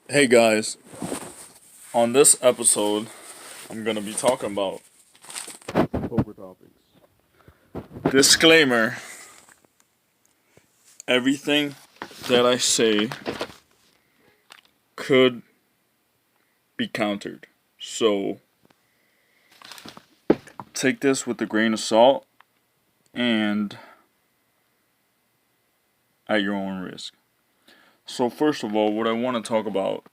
Hey guys, on this episode, I'm gonna be talking about poker topics. Disclaimer: everything that I say could be countered. So, take this with a grain of salt and at your own risk. So, first of all, what I want to talk about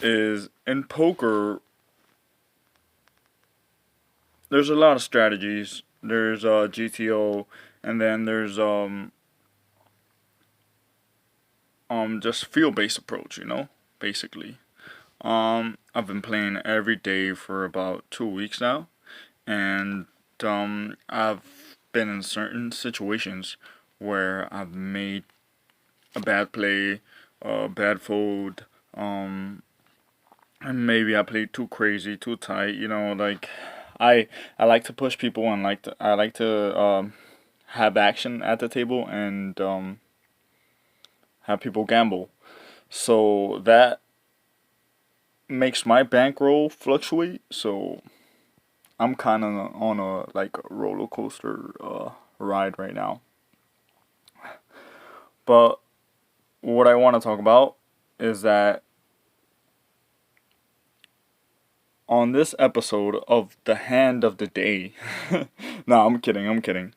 is in poker, there's a lot of strategies. There's GTO, and then there's just field based approach, basically. I've been playing every day for about 2 weeks now, and I've been in certain situations where I've made a bad play, a bad fold, and maybe I played too crazy, too tight. Like I like to push people and I like to have action at the table and have people gamble. So that makes my bankroll fluctuate. So I'm kind of on a like a roller coaster ride right now. But what I want to talk about is that on this episode of the hand of the day, no, I'm kidding, I'm kidding.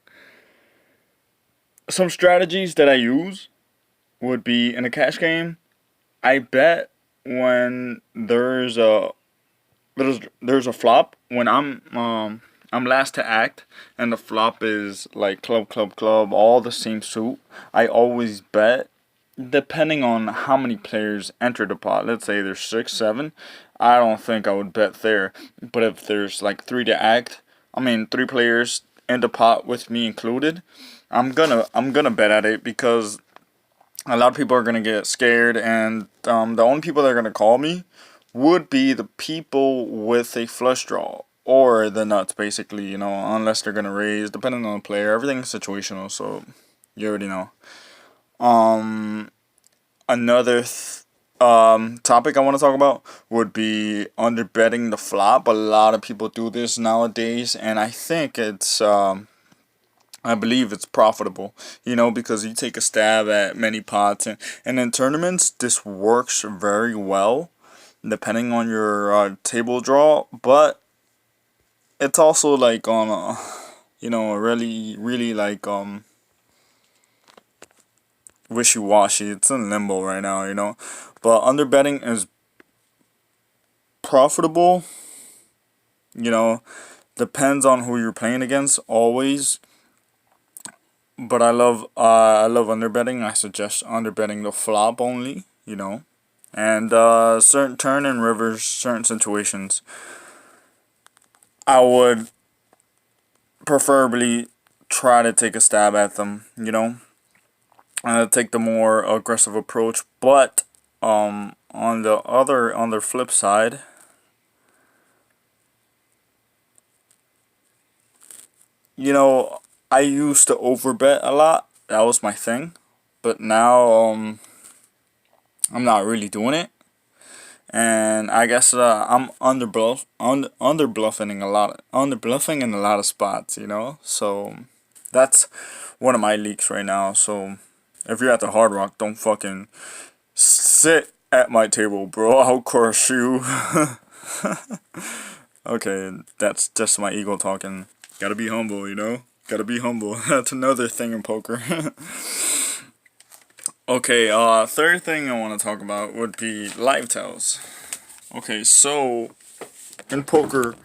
Some strategies that I use would be in a cash game. I bet when there's a flop when I'm last to act and the flop is like club club club all the same suit. I always bet depending on how many players enter the pot. Let's say there's 6 7. I don't think I would bet there. But if there's like three to act, I mean 3 players in the pot with me included, I'm gonna bet at it because a lot of people are gonna get scared, and the only people that are gonna call me would be the people with a flush draw or the nuts, basically. Unless they're gonna raise, depending on the player. Everything's situational, so you already know. Um, another topic I want to talk about would be under betting the flop. A lot of people do this nowadays, and I think I believe it's profitable, because you take a stab at many pots, and in tournaments, this works very well, depending on your table draw, but it's also like on a, really, really like, wishy-washy. It's in limbo right now, but underbetting is profitable, you know, depends on who you're playing against, always. But I love underbetting. I suggest underbetting the flop only, and certain turn and rivers, certain situations. I would preferably try to take a stab at them, take the more aggressive approach. But on the flip side, you know, I used to overbet a lot. That was my thing, but now I'm not really doing it. And I guess I'm under bluffing in a lot of spots, So that's one of my leaks right now. So if you're at the Hard Rock, don't fucking sit at my table, bro. I'll crush you. Okay, that's just my ego talking. Gotta be humble, Gotta be humble. That's another thing in poker. Okay, third thing I want to talk about would be live tells. Okay, so in poker,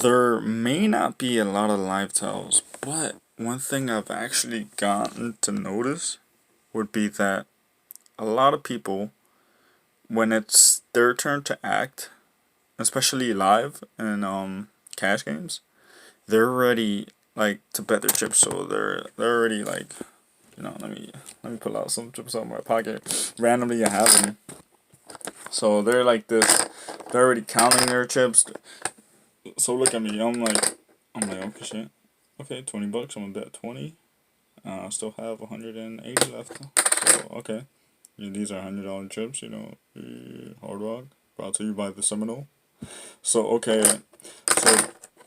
there may not be a lot of live tells, but one thing I've actually gotten to notice would be that a lot of people, when it's their turn to act, especially live in cash games, they're ready like to bet their chips. So they're already like, let me pull out some chips out of my pocket. Randomly, I have them. So they're like this. They're already counting their chips. So look at me. I'm like, okay, shit. Okay, $20. I'm gonna bet 20. I still have 180 left. So okay. These are $100 chips, Hard Rock, brought to you by the Seminole. So, okay, so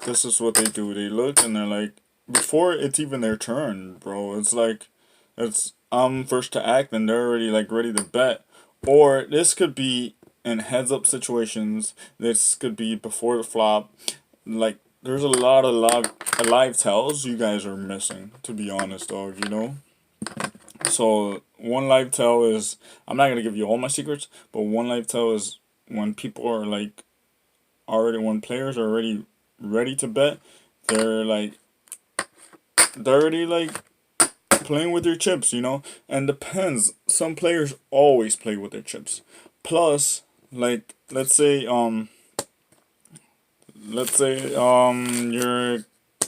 this is what they do. They look and they're like, before it's even their turn, bro, it's like, it's, I'm first to act and they're already, like, ready to bet. Or this could be in heads-up situations. This could be before the flop. Like, there's a lot of live tells you guys are missing, to be honest, dog. So one live tell is, I'm not gonna give you all my secrets, but one live tell is when people are like when players are already ready to bet, they're like they're already like playing with their chips. And depends. Some players always play with their chips. Plus, like let's say you're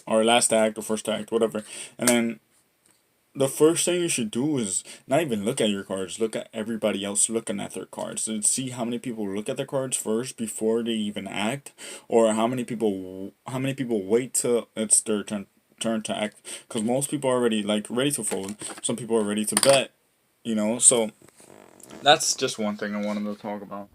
or last act or first act, whatever, and then the first thing you should do is not even look at your cards. Look at everybody else looking at their cards and see how many people look at their cards first before they even act, or how many people wait till it's their turn to act. Because most people are already like ready to fold. Some people are ready to bet. So that's just one thing I wanted to talk about.